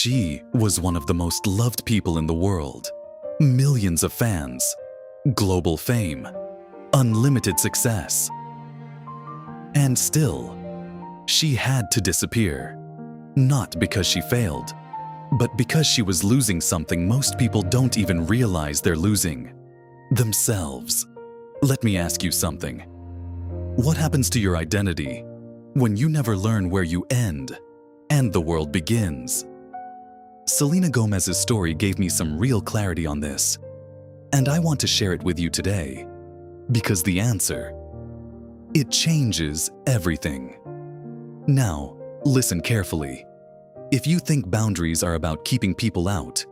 She was one of the most loved people in the world. Millions of fans, global fame, unlimited success. And still, she had to disappear. Not because she failed, but because she was losing something most people don't even realize they're losing: themselves. Let me ask you something. What happens to your identity when you never learn where you end and the world begins? Selena Gomez's story gave me some real clarity on this, and I want to share it with you today, because the answer, it changes everything. Now, listen carefully. If you think boundaries are about keeping people out,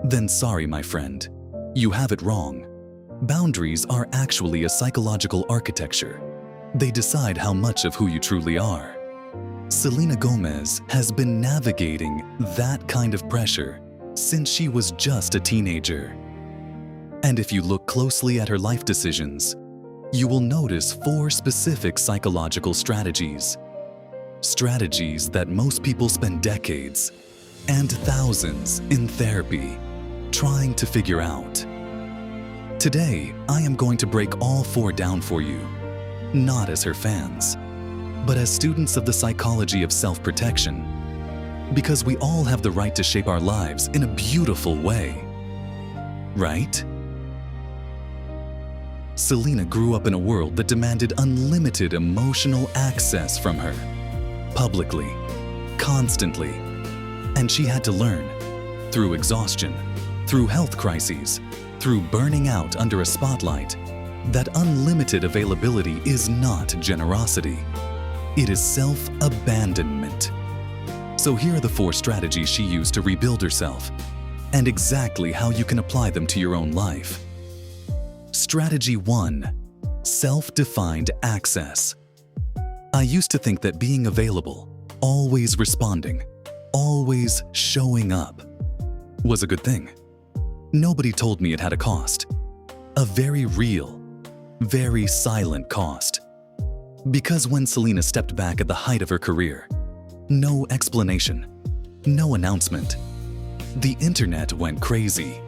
then sorry, my friend, you have it wrong. Boundaries are actually a psychological architecture. They decide how much of who you truly are. Selena Gomez has been navigating that kind of pressure since she was just a teenager. And if you look closely at her life decisions, you will notice 4 specific psychological strategies. Strategies that most people spend decades and thousands in therapy trying to figure out. Today, I am going to break all 4 down for you, not as her fans, but as students of the psychology of self-protection, because we all have the right to shape our lives in a beautiful way, right? Selena grew up in a world that demanded unlimited emotional access from her, publicly, constantly, and she had to learn, through exhaustion, through health crises, through burning out under a spotlight, that unlimited availability is not generosity. It is self-abandonment. So here are the 4 strategies she used to rebuild herself, and exactly how you can apply them to your own life. Strategy 1. Self-defined access. I used to think that being available, always responding, always showing up, was a good thing. Nobody told me it had a cost. A very real, very silent cost. Because when Selena stepped back at the height of her career, no explanation, no announcement, the internet went crazy.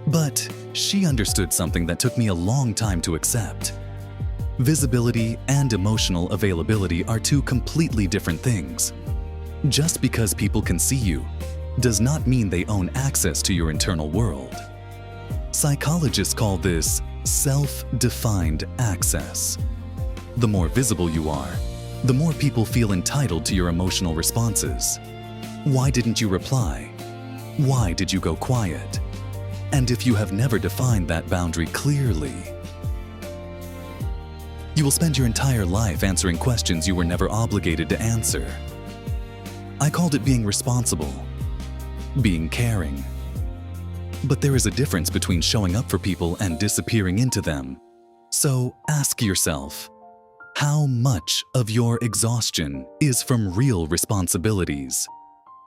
But she understood something that took me a long time to accept. Visibility and emotional availability are 2 completely different things. Just because people can see you does not mean they own access to your internal world. Psychologists call this self-defined access. The more visible you are, the more people feel entitled to your emotional responses. Why didn't you reply? Why did you go quiet? And if you have never defined that boundary clearly, you will spend your entire life answering questions you were never obligated to answer. I called it being responsible, being caring. But there is a difference between showing up for people and disappearing into them. So ask yourself, how much of your exhaustion is from real responsibilities?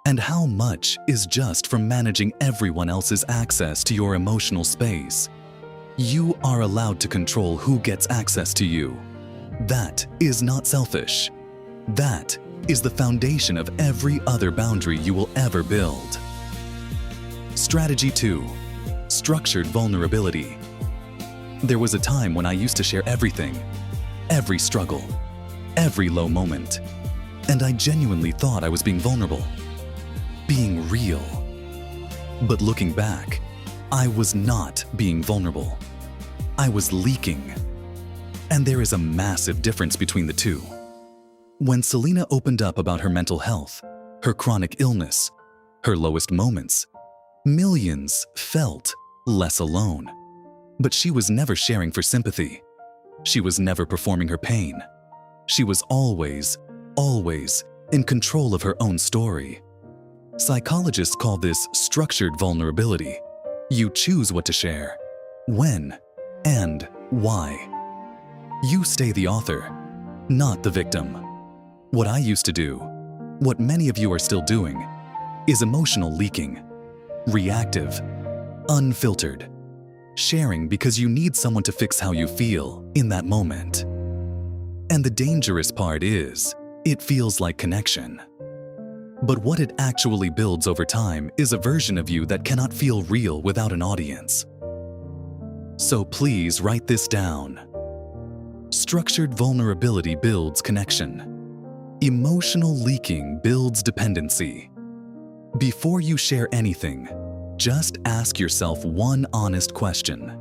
And how much is just from managing everyone else's access to your emotional space? You are allowed to control who gets access to you. That is not selfish. That is the foundation of every other boundary you will ever build. Strategy 2. Structured vulnerability. There was a time when I used to share everything, every struggle, every low moment, and I genuinely thought I was being vulnerable, being real. But looking back, I was not being vulnerable. I was leaking. And there is a massive difference between the 2. When Selena opened up about her mental health, her chronic illness, her lowest moments, millions felt less alone. But she was never sharing for sympathy. She was never performing her pain. She was always in control of her own story. Psychologists call this structured vulnerability. You choose what to share, when, and why. You stay the author, not the victim. What I used to do, what many of you are still doing, is emotional leaking, reactive, unfiltered, sharing because you need someone to fix how you feel in that moment. And the dangerous part is, it feels like connection. But what it actually builds over time is a version of you that cannot feel real without an audience. So please write this down. Structured vulnerability builds connection. Emotional leaking builds dependency. Before you share anything, just ask yourself one honest question.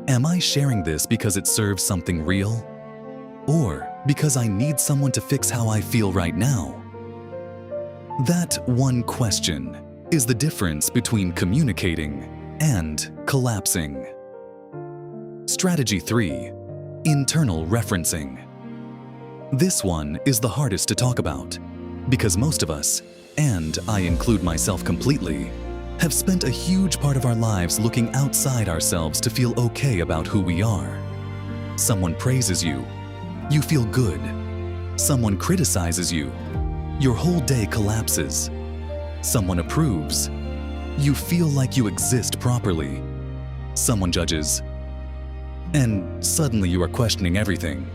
Am I sharing this because it serves something real? Or because I need someone to fix how I feel right now? That one question is the difference between communicating and collapsing. Strategy 3. Internal referencing. This one is the hardest to talk about because most of us, and I include myself completely, have spent a huge part of our lives looking outside ourselves to feel okay about who we are. Someone praises you, you feel good. Someone criticizes you, your whole day collapses. Someone approves, you feel like you exist properly. Someone judges, and suddenly you are questioning everything.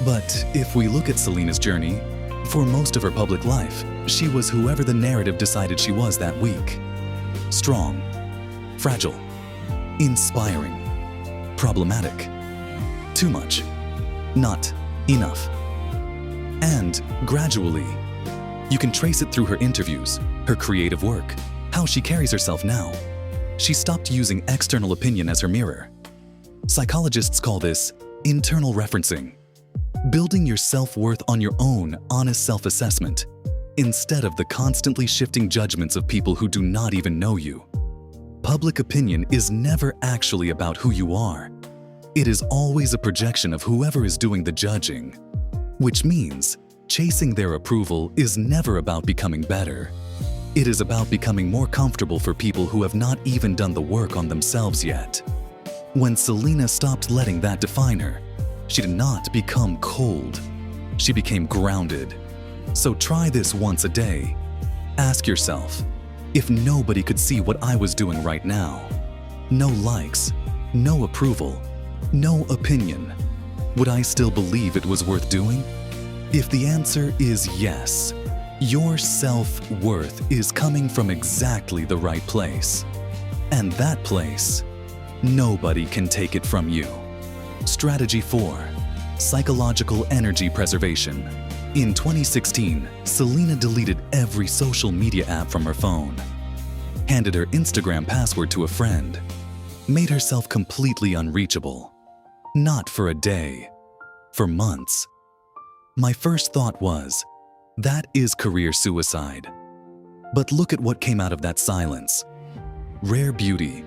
But if we look at Selena's journey, for most of her public life, she was whoever the narrative decided she was that week. Strong, fragile, inspiring, problematic, too much, not enough. And gradually, you can trace it through her interviews, her creative work, how she carries herself now. She stopped using external opinion as her mirror. Psychologists call this internal referencing, building your self-worth on your own honest self-assessment, instead of the constantly shifting judgments of people who do not even know you. Public opinion is never actually about who you are. It is always a projection of whoever is doing the judging, which means chasing their approval is never about becoming better. It is about becoming more comfortable for people who have not even done the work on themselves yet. When Selena stopped letting that define her, she did not become cold. She became grounded. So try this once a day. Ask yourself, if nobody could see what I was doing right now, no likes, no approval, no opinion, would I still believe it was worth doing? If the answer is yes, your self-worth is coming from exactly the right place. And that place, nobody can take it from you. Strategy 4. Psychological energy preservation. In 2016, Selena deleted every social media app from her phone, handed her Instagram password to a friend, made herself completely unreachable. Not for a day, for months. My first thought was, that is career suicide. But look at what came out of that silence. Rare beauty,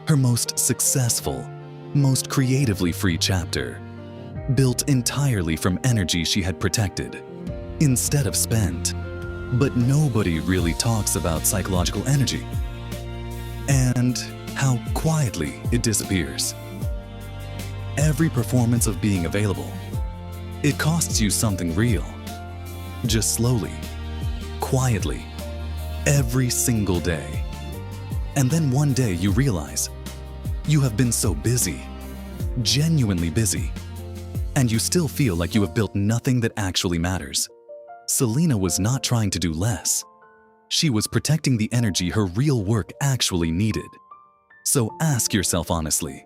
her most successful, most creatively free chapter, built entirely from energy she had protected, instead of spent. But nobody really talks about psychological energy and how quietly it disappears. Every performance of being available, it costs you something real. Just slowly, quietly, every single day. And then one day you realize you have been so busy, genuinely busy, and you still feel like you have built nothing that actually matters. Selena was not trying to do less. She was protecting the energy her real work actually needed. So ask yourself honestly,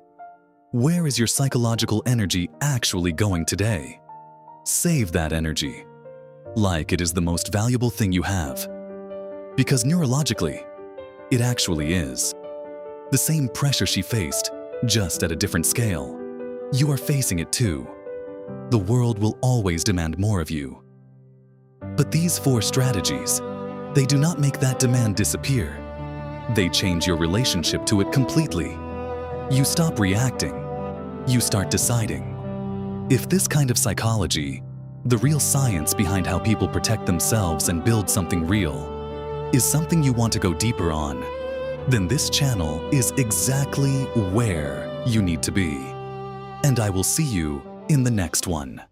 where is your psychological energy actually going today? Save that energy, like it is the most valuable thing you have. Because neurologically, it actually is. The same pressure she faced, just at a different scale. You are facing it too. The world will always demand more of you. But these 4 strategies, they do not make that demand disappear. They change your relationship to it completely. You stop reacting. You start deciding. If this kind of psychology, the real science behind how people protect themselves and build something real, is something you want to go deeper on, then this channel is exactly where you need to be. And I will see you in the next one.